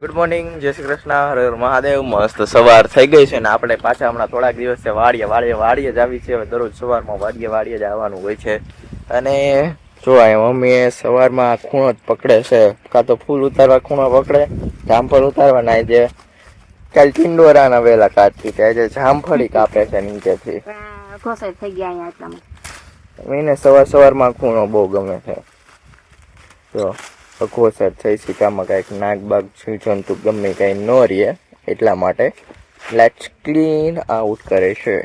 Good morning, જય શ્રી કૃષ્ણ, હર હર મહાદેવ. મસ્ત સવાર થઈ ગઈ છે ને આપણે પાછા હમણાં થોડાક દિવસ છે વાડીએ જ આવી છે. દરરોજ સવારમાં વાડીએ જ આવવાનું હોય છે. અને જો અહીંયા મમ્મીએ સવારમાં ખૂણો જ પકડે છે, કાં તો ફૂલ ઉતારવા ખૂણો પકડે, જામફળ ઉતારવાના. જે કાલ ટિંડોરાના વેલા કાઢતી ત્યાં જે જામફળી કાપે છે નીચેથી. થઈ ગયા એટલામાં એને સવારમાં ખૂણો બહુ ગમે છે. તો અઘોસર થઈ શીખામાં કાંઈક નાક બાગ જંતુ ગમે કાંઈ ન રહીએ એટલા માટે લેટ્સ ક્લીન આઉટ કરે છે.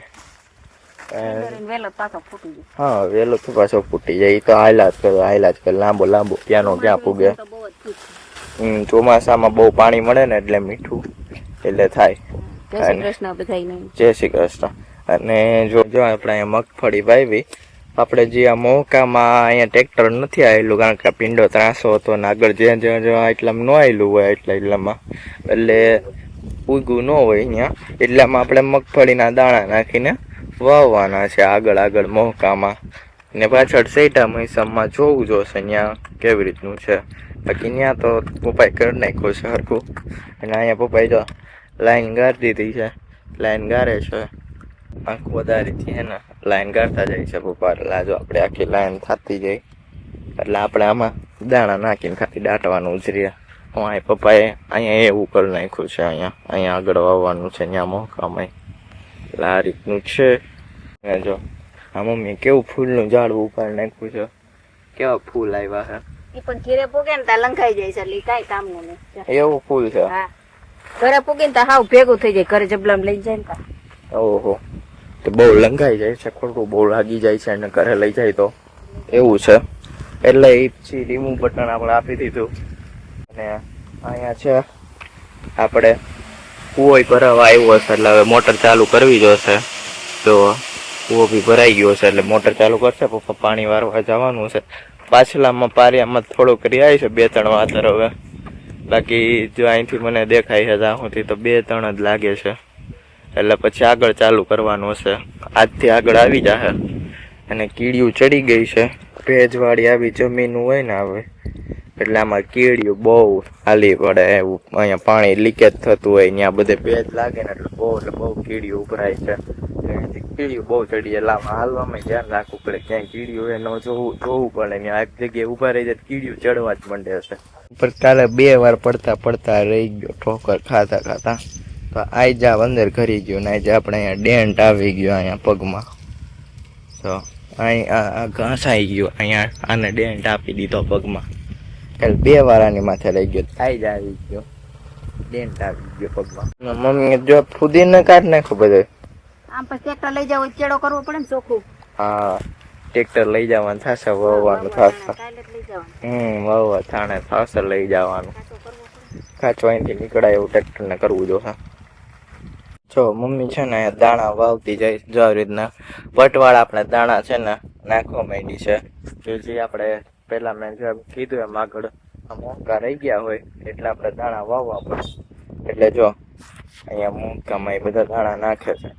હા, વેલો તો પાછો ફૂટી જાય. તો હાયલા જ કરે લાંબો ત્યાંનો ક્યાં પૂગે. ચોમાસામાં બહુ પાણી મળે ને એટલે મીઠું એટલે થાય. જય શ્રી કૃષ્ણ. અને જો આપણે અહીંયા મગફળી વાવી, આપણે જે આ મોકામાં અહીંયા ટ્રેક્ટર નથી આવેલું કારણ કે પિંડો ત્રાસો હતો ને આગળ જ્યાં એટલામાં ન આવેલું હોય એટલામાં એટલે ઉગવું ન હોય અહીંયા, એટલામાં આપણે મગફળીના દાણા નાખીને વાવવાના છે આગળ મોકામાં. ને પાછળ સૈટા મૈસમમાં જોવું જોશે ત્યાં કેવી રીતનું છે. બાકી ત્યાં તો પપ્પાએ કરી નાખ્યું છે હરખું. અને અહીંયા પપ્પાએ જો લાઈન ગાળી દીધી છે, લાઈન ગાળે છે આંખ વધારીથી હે ને લાઈન ગાળતા જાય છે પપ્પા. એટલે જો આપણે આખી લાઈન થતી જાય એટલે આપણે આમાં દાણા નાખીને ખાલી દાટવાનું જ રહે. અહીં પપ્પાએ અહીંયા એવું કરી નાખ્યું છે, અહીંયા આગળ વાવવાનું છે ત્યાં મોકામાં. એટલે આ રીતનું છે. જો આ મમ્મી કેવું ફૂલનું ઝાડવું ઉપાડી નાખ્યું છે, કેવા ફૂલ આવ્યા છે. પણ ઘરે પૂગે ને ત્યાં લંકાઈ જાય છે એટલે કઈ કામ નહીં. એવું ફૂલ છે. ઘરે પૂગે ને ત્યાં હાવ ભેગું થઈ જાય, ઘરે જબલામ લઈ જાય ને. ઓહો, તો બહુ લંઘાઈ જાય છે, ખોટું બહુ લાગી જાય છે અને ઘરે લઈ જાય તો એવું છે. એટલે એ પછી રિમૂવ બટન આપણે આપી દીધું. અને અહીંયા છે આપણે કૂવો ભરાવા આવ્યો છે એટલે હવે મોટર ચાલુ કરવી જોશે. તો કૂવો બી ભરાઈ ગયો છે એટલે મોટર ચાલુ કરશે. પપ્પા પાણી વારવા જવાનું છે. પાછલામાં પારિયામાં થોડુંક રિહાય છે 2-3 વાતર. હવે બાકી જો અહીંથી મને દેખાય છે ત્યાં સુધી તો 2-3 જ લાગે છે. એટલે પછી આગળ ચાલુ કરવાનું હશે. આજથી આગળ આવી જશે. અને કીડીયું ચડી ગઈ છે, ભેજવાળી આવી જમીન હોય ને હવે એટલે આમાં કીડીયું બહુ હાલી પડે. એવું અહીંયા પાણી લીકેજ થતું હોય ત્યાં બધે ભેજ લાગે ને એટલે બહુ કીડીયું ઉભરાય છે. કીડીયું બહુ ચડી જાય એટલે આમાં હાલવામાં ધ્યાન રાખવું પડે. ક્યાંય કીડીયું હોય ન જોવું પડે. ત્યાં એક જગ્યાએ ઉભા રહી જાય કીડીયું ચડવા જ માંડે છે. પર કાલે 2 વાર પડતા રહી ગયો ઠોકર ખાતા. તો આઈજા અંદર ઘરી ગયો ને આજે આપણે અહીંયા ડેન્ટ આવી ગયો અહીંયા પગમાં. તો અહીં આ ઘાસ આવી ગયો અહીંયા, આને ડેન્ટ આપી દીધો પગમાં. એટલે 2 વાર આની માથે લઈ ગયો, આઈજા આવી ગયો, ડેન્ટ આવી ગયો પગમાં. મમ્મી જો ફૂદીને કાઢ નાખ્યું બધું. આમ પછી ટ્રેક્ટર લઈ જાવ ચેડો કરવો પડે ને ચોખ્ખું. હા, ટ્રેક્ટર લઈ જવાનું થશે, વાવવાનું થશે. વાવવા થાણે થશે લઈ જવાનું. કાચો અહીંથી નીકળાય એવું ટ્રેક્ટરને કરવું જોશે. જો મમ્મી છે ને દાણા વાવતી જાય જો આવી રીતના પટવાળા આપણે દાણા છે ને નાખવા માંડી છે. જે આપણે પેલા મેં જે કીધું એમ આગળ મોંઘા રહી ગયા હોય એટલે આપણે દાણા વાવવા પડે. એટલે જો અહીંયા મોંઘામાં એ બધા દાણા નાખે છે,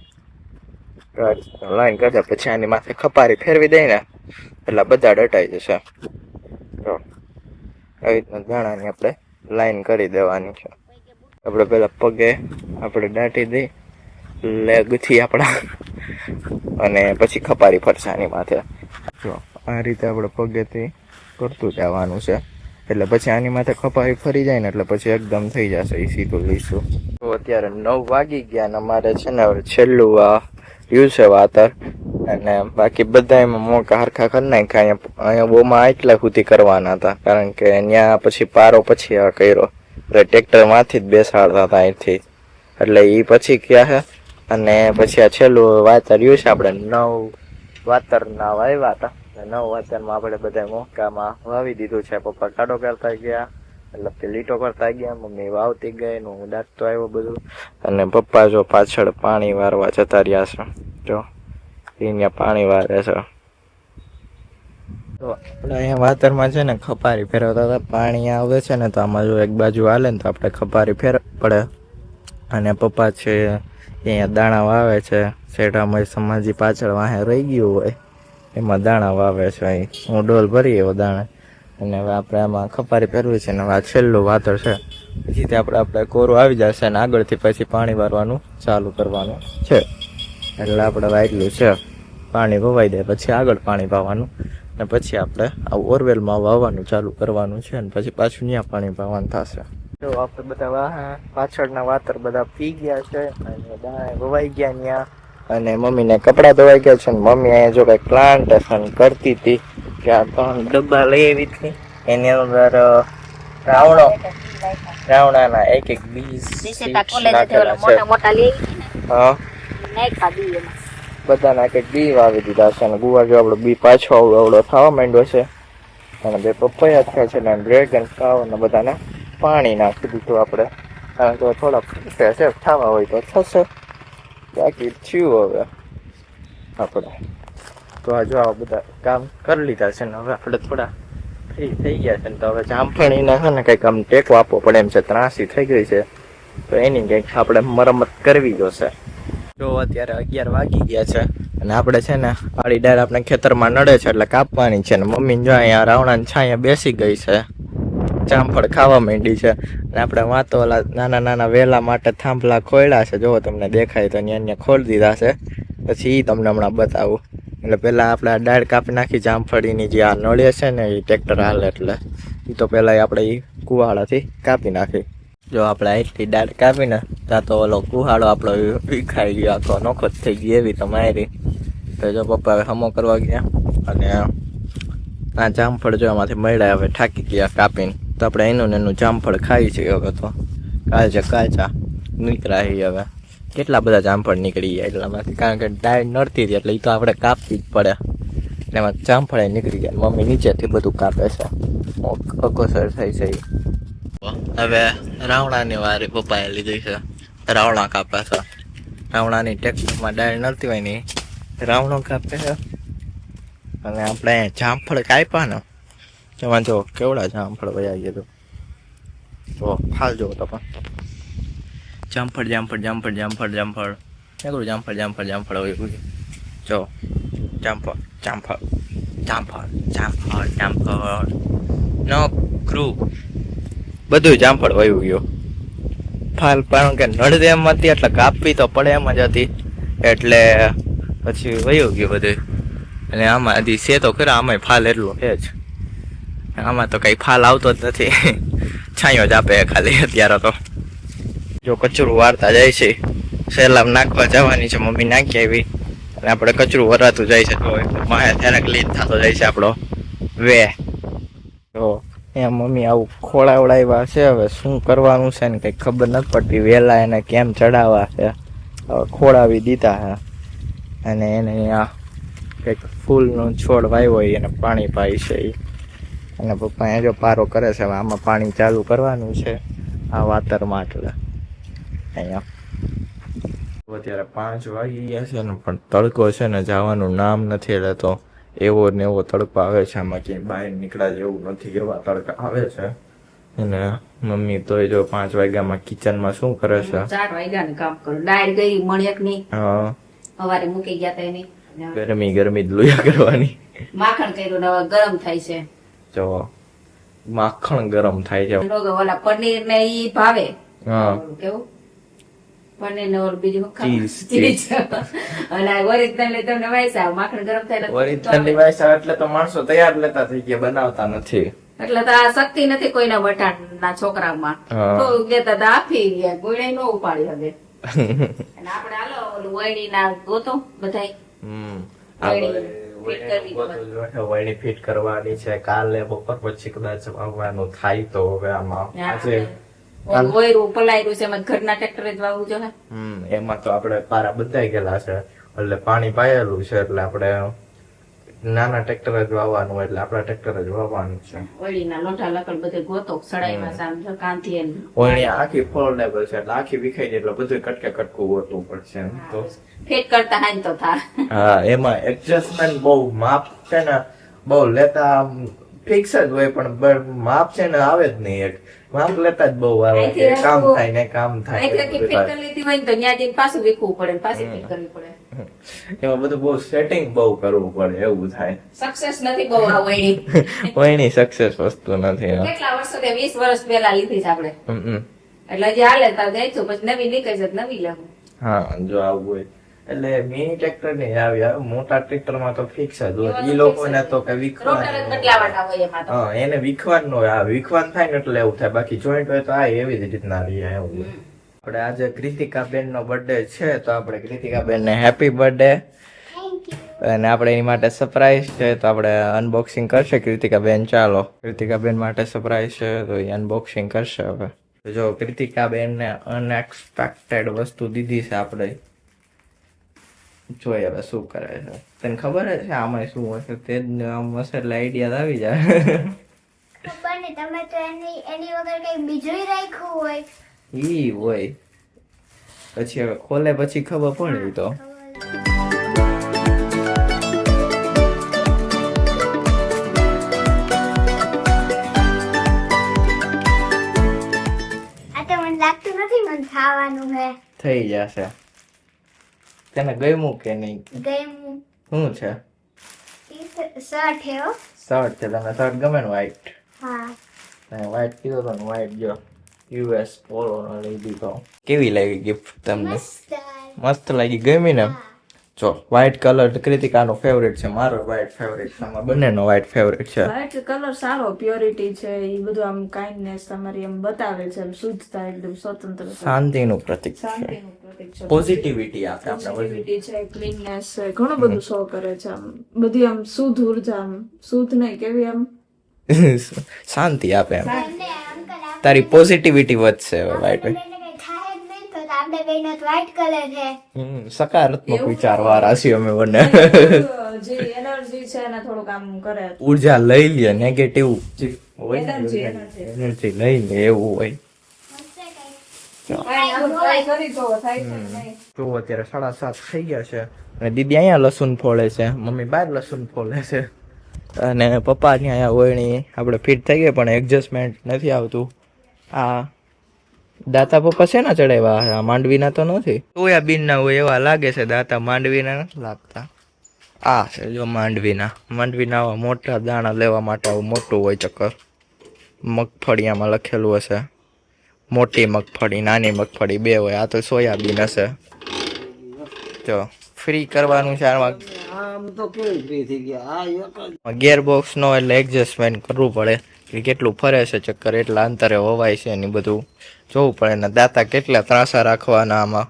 લાઈન કરશે. પછી આની માથે ખપારી ફેરવી દઈ ને એટલે બધા ડટાઈ જશે. જો આવી રીતના દાણાની આપણે લાઈન કરી દેવાની છે. આપણે પેલા પગે આપણે દાટી દઈ લેગથી આપણા અને પછી ખપારી ફરશે આની માથે. જો આ રીતે આપણે પગેથી કરતું જવાનું છે એટલે પછી આની માથે ખપારી ફરી જાય ને એટલે પછી એકદમ થઈ જશે એ સીધું લઈશું. તો અત્યારે 9 વાગી ગયા ને અમારે છે ને હવે છેલ્લું આ રહ્યું છે વાતર. અને બાકી બધા એમાં મોકા હરખા કરી નાખ્યા. અહીંયા બોમાં એટલા સુધી કરવાના હતા કારણ કે ત્યાં પછી પારો પછી આ કર્યો એટલે ટ્રેક્ટરમાંથી જ બેસાડતા હતા અહીંથી. એટલે એ પછી ક્યાં છે. અને પછી આ છેલ્લું વાતર રહ્યું છે. આપણે 9 વાતરના વાવ્યા હતા. 9 વાતરમાં આપણે બધા મોકામાં વાવી દીધું છે. પપ્પા કાઢો કરતા ગયા એટલે લીટો કરતા ગયા, મમ્મી વાવતી ગઈ ને હું દાટતો આવ્યો બધું. અને પપ્પા જો પાછળ પાણી વારવા જતા રહ્યા છે. જો અહીંયા પાણી વારે છે. તો આપણે અહીંયા વાતરમાં છે ને ખપારી ફેરવતા હતા. પાણી આવે છે ને તો આમાં જો એક બાજુ હાલે ને તો આપણે ખપારી ફેરવ પડે. અને પપ્પા છે અહીંયા દાણા વાવે છે. શેઠામાં સમાજી પાછળ વાહે રહી ગયું હોય એમાં દાણા વાવે છે. અહીં હું ડોલ ભરી એવો દાણા અને હવે આપણે આમાં ખપારી ફેરવી છે ને આ છેલ્લું વાતર છે પછી આપણે કોરું આવી જશે અને આગળથી પછી પાણી વારવાનું ચાલુ કરવાનું છે. એટલે આપણે વાયલું છે, પાણી વવાઈ દે પછી આગળ પાણી પાવાનું અને પછી આપણે આ ઓરવેલમાં વાવવાનું ચાલુ કરવાનું છે અને પછી પાછું ત્યાં પાણી પાવાનું થશે. જો આપણે બધા પાછળના વાતર બધા પી ગયા છે અને દાણા વવાઈ ગયા ત્યાં, અને મમ્મીને કપડાં ધોવાઈ ગયા છે. અને મમ્મી અહીંયા જો કંઈક પ્લાન્ટેશન કરતી હતી કે આ 3 ડબ્બા લઈ આવી હતી, એની અંદર રાવણાના એક બીજ નાખેલા છે. હા, બધાના કંઈક બી વાવી દીધા છે અને ગુવાર જો આપણો બી પાછો આવડો થવા માંડ્યો છે. અને 2 પપૈયા થયા છે અને ડ્રેગન ફ્લાવર ને બધાને પાણી નાખી દીધું આપણે, કારણ કે થોડા ફૂટે છે, થવા હોય તો થશે, બાકી થયું હવે આપણે તો. આ જો આ બધા કામ કરી લીધા છે ને હવે આપણે થોડા ફ્રી થઈ ગયા છે ને તો હવે જામફળીને છે ને કંઈક આમ ટેકો આપવો પડે એમ છે, ત્રાસી થઈ ગઈ છે તો એની કંઈક આપણે મરમ્મત કરવી જોશે. જો અત્યારે 11 વાગી ગયા છે અને આપણે છે ને આડી ડાળ આપણે ખેતરમાં નડે છે એટલે કાપવાની છે. ને મમ્મી જો અહીંયા રાવણાની છાંયા બેસી ગઈ છે, જામફળ ખાવા માંડી છે. અને આપણે વાતો ઓલા નાના વેલા માટે થાંભલા ખોલ્યા છે, જો તમને દેખાય તો ત્યાં ખોલી દીધા છે. પછી એ તમને હમણાં બતાવું. એટલે પહેલાં આપણે આ ડાળ કાપી નાખી જામફળીની, જે આ નળે છે ને એ ટ્રેક્ટર હાલે એટલે એ તો પહેલાં આપણે એ કુવાડાથી કાપી નાખી. જો આપણે આટલી ડાળ કાપીને ત્યાં તો ઓલો કુહાડો આપણો વિખાઈ ગયો, આખો નોખો જ થઈ ગયો એવી તો મારી. તો જો પપ્પા હવે હમો કરવા ગયા અને આ જામફળ જો એમાંથી મળ્યા, હવે થાકી ગયા કાપીને. તો આપણે એનું જામફળ ખાઈ છીએ હવે તો. કાચા નીકળ્યા હવે કેટલા બધા જામફળ નીકળી ગયા એટલામાંથી, કારણ કે ડાળ નડતી હતી એટલે એ તો આપણે કાપવી જ પડે. એમાં જામફળ નીકળી ગયા. મમ્મી નીચેથી બધું કાપે છે, અકોસર થઈ છે. હવે રાવણાની વારી પપ્પાએ લીધી છે, રાવણા કાપે છે. રાવણાની ટ્રેક્ટરમાં ડાળ નડતી હોય ને રાવણો કાપે છે. અને આપણે જામફળ કાપ્યા ને એમાં જો કેવડા જામફળ વયા ગયા તો ફાલ જો તો પણ જામફળ હોય જો જામફળ નો ક્રૂ બધું જામફળ વયું ગયું. ફાલ પણ કે નડદે એમ હતી એટલે કાપવી તો પડે એમ જ હતી એટલે પછી વયું ગયું બધું. અને આમાં હજી છે તો ખરા, આમાંય ફાલ એટલું છે જ, આમાં તો કઈ ફાલ આવતો જ નથી, છાંયો જ આપે ખાલી અત્યારે તો. જો કચરું વારતા જાય છે, સેલામ નાખવા જવાની છે, મમ્મી નાખી આવી અને આપણે કચરું વરાતું જાય છે તો માહે ત્યારે ક્લીન થતો જાય છે આપણો વે. તો એમ મમ્મી આવું ખોળાવડાવ્યા છે, હવે શું કરવાનું છે ને કંઈ ખબર નથી પડતી. વહેલા એને કેમ ચડાવવા છે, હવે ખોળાવી દીધા છે અને એને આ કંઈક ફૂલનો છોડ વાવ્યો હોય એને પાણી પાય છે એ. અને પપ્પા એ જો પારો કરે છે, હવે આમાં પાણી ચાલુ કરવાનું છે આ વાતરમાં. એટલે અહીંયા અત્યારે 5 વાગી ગયા છે ને પણ તડકો છે ને જવાનું નામ નથી લેતો. એવો ને એવો તડકો આવે છે, આમાં ક્યાંય બહાર નીકળ્યા જેવું નથી, એવા તડકા આવે છે. અને મમ્મી તો જો 5 વાગ્યામાં કિચનમાં શું કરે છે? 4 વાગ્યાનું કામ કરું. ડાળ ગઈ મણિયકની, હા સવારે મૂકી ગયા તા એની ગરમી જ લુયા કરવાની. માખણ કર્યું ને હવે ગરમ થાય છે. જો માખણ ગરમ થાય છે. ઓલા પનીર ને ઈ ભાવે. હા કેવું પનીર ને ઓલું બીજું ચીઝ અને ઓરિજિનલ તમને વાયસા માખણ ગરમ થાય ઓરિજિનલ વાયસા એટલે તો માણસો તૈયાર લેતા થઈ ગયા, બનાવતા નથી. એટલે તો આ શક્તિ નથી કોઈના બટાટના છોકરામાં. તો કેતા તા આપી ગયા, કોઈને નો ઉપાડી હવે. અને આપણે હાલો ઓલું વૈણી ના ગોતો બધાય. વૈણી ફિટ કરવાની છે કાલે બપોર પછી કદાચ આવવાનું થાય તો હવે આમાં આજે વૈરું પલાયરું છે એમાં ઘરના ટ્રેક્ટર જ વાવવું જોઈએ. એમાં તો આપણે પારા બધાઈ ગયેલા છે એટલે પાણી પાયેલું છે એટલે આપણે નાના ટ્રેક્ટર જ વાવવાનું, એટલે આપણા ટ્રેક્ટર જ વાવવાનું છે. વળીના લોઢા લકડ બધે ગોતો સડાઈમાં સામ કાંથી વળી આખી ફોલ્ડેબલ છે એટલે આખી વિખાઈ જાય એટલે બધું કટકે કટકું ગોતવું પડશે. તો ફિટ કરતા હાઈ તો થા. હા, એમાં એડજસ્ટમેન્ટ બહુ માપ છે ને બહુ લેતા ફિક્સ જ હોય પણ માપ છે ને આવે જ નહીં. માપ લેતા જ બહુ આવે અહીંથી કે કામ આખું- થાય ને કામ થાય અહીંથી ને ફિટ બધું કરી લીધી હોય ને તો ત્યાં જઈને પાછું વીખવું પડે ને પાછી ફિટ કરવી પડે થાય. એમાં બધું બહુ સેટિંગ બહુ કરવું પડે એવું થાય. સક્સેસ નથી બહુ આ વયની. કોઈની સક્સેસ વસ્તુ નથી. કેટલા વર્ષો 20 વર્ષ પહેલા લીધી છે આપણે હમ. એટલે હજી હાલે તાર દઈશું પછી નવી નીકળી જશે નવી લેવું. હા જો આવું હોય એટલે મિની ટ્રેક્ટર ને આવી મોટા ટ્રેક્ટર માં તો ફિક્સ જ હોય. ઈ લોકોને તો કઈ રોટર જ વીખવાનું બદલાવાના હોય એમાં તો. હા એને વીખવાનું હોય. આ વીખવાનું થાય ને એટલે એવું થાય. બાકી જોઈન્ટ હોય તો આ એવી જ રીતના રહે એવું હોય. આપણે આજે કૃતિકાબેન નો બર્થડે છે તો આપણે કૃતિકાબેન ને હેપી બર્થડે. અને આપણે એની માટે સરપ્રાઈઝ છે તો આપણે અનબોક્સિંગ કરશે કૃતિકાબેન. ચાલો કૃતિકાબેન માટે સરપ્રાઈઝ છે તો એ અનબોક્સિંગ કરશે હવે. તો જો કૃતિકાબેન ને અનએક્સપેક્ટેડ વસ્તુ દીધી છે આપણે. જોઈએ હવે શું કરે છે. તને ખબર જ છે આમાં શું હશે તે જ આમ હશે એટલે આઈડિયા આવી જાય. ખબર નહીં, તમે તો એની વગર કઈ બીજું રાખ્યું હોય. ઈ હોય પછી હવે ખોલે પછી ખબર પડે ઈ તો. આ તો મને લાગતું નથી મને ખાવાનું હે. થઈ જશે. તને ગમ્યું કે નહીં? ગયું શું છે? શર્ટ હે હો. શર્ટ છે. તને શર્ટ ગમે ને વ્હાઈટ? હા, તને વ્હાઈટ કીધો તો ને વ્હાઈટ જો યુએસ પોલો નો લઈ દીધો. કેવી લાગી ગિફ્ટ તમને? મસ્ત. મસ્ત લાગી. ગમી ને? જો વ્હાઈટ કલર કૃતિકાનો ફેવરેટ છે. મારો વ્હાઈટ ફેવરેટ છે. અમારા બંનેનો વ્હાઈટ ફેવરેટ છે. વ્હાઈટ કલર સારો પ્યોરિટી છે એ બધું આમ કાઇન્ડનેસ તમારી એમ બતાવે છે એમ શુદ્ધતા એકદમ સ્વતંત્ર શાંતિનું પ્રતીક છે. શાંતિનું પ્રતીક છે પોઝિટિવિટી આપે આપણે બધી. પોઝિટિવિટી છે ક્લીનનેસ છે ઘણું બધું શો કરે છે આમ બધી આમ શુદ્ધ ઉર્જા આમ શુદ્ધ નહીં કેવી આમ શાંતિ આપે એમ. એમને અંકલ તારી પોઝિટિવિટી વધશે વ્હાઈટ. આપણે કઈ થાય જ નહીં તો આપણે બેનો વ્હાઈટ કલર છે. સકારાત્મક વિચાર વાળા છીએ અમે બંને. જે એનર્જી છે એને થોડુંક આમ કરે ઉર્જા લઈ લે નેગેટિવ Energy. એનર્જી લઈ લે એવું હોય. હશે કઈ. ટ્રાય કરી જોવો થાય છે કે નહીં. તો અત્યારે 7:30 થઈ ગયા છે અને દીદી અહીંયા લસણ ફોડે છે. મમ્મી બહાર લસણ ફોડે છે અને પપ્પા ત્યાં અહીંયા ઓયણી આપણે ફિટ થઈ ગઈ પણ એડજસ્ટમેન્ટ નથી આવતું. આ દાતા પપ્પા શેના ચડાવ્યા? માંડવીના તો નથી. સોયાબીન ના હોય એવા લાગે છે. દાતા માંડવીના નથી લાગતા. આ છે જો માંડવીના આવા મોટા દાણા લેવા માટે આવું મોટું હોય ચક્કર. મગફળી આમાં લખેલું હશે. મોટી મગફળી નાની મગફળી બે હોય. આ તો સોયાબીન હશે. જો ફ્રી કરવાનું છે આમાં. ગિયરબોક્સ નો એટલે એડજસ્ટમેન્ટ કરવું પડે કે કેટલું ફરે છે ચક્કર એટલા અંતરે હોવાય છે એની બધું જોવું પડે. ને દાંતા કેટલા ત્રાસા રાખવાના આમાં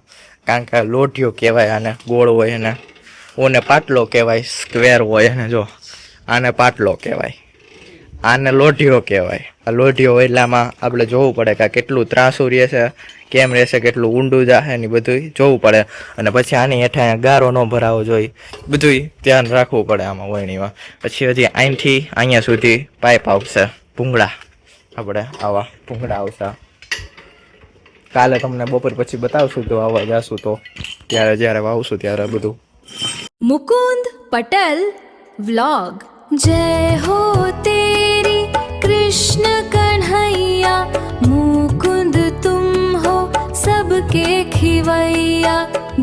કારણ કે લોઢિયો કહેવાય આને. ગોળ હોય એને ઓને પાટલો કહેવાય. સ્ક્વેર હોય એને જો આને પાટલો કહેવાય. આને લોઢિયો કહેવાય. આ લોઢિયો હોય એટલે આમાં આપણે જોવું પડે કે કેટલું ત્રાસું રહેશે કેમ રહેશે કેટલું ઊંડું જાહે ને બધું જોવું પડે. અને પછી આની હેઠા ગારો ન ભરાવો જોઈએ બધું ધ્યાન રાખવું પડે આમાં વળણીમાં. પછી હજી અહીંથી અહીંયા સુધી પાઇપ આવશે. ભૂંગળા આપણે આવા ભૂંગળા આવશે. કાલે તમને બપોર પછી બતાવશું તો આવવા જાશું તો ત્યારે જ્યારે વાવશું ત્યારે બધું. मुकुंद पटल व्लॉग जय हो तेरी कृष्ण कन्हैया मुकुंद तुम हो सबके खिवैया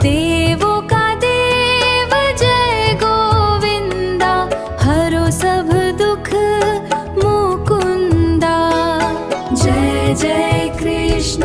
देवों का देव जय गोविंदा हरो सब दुख मुकुंदा जय जय कृष्ण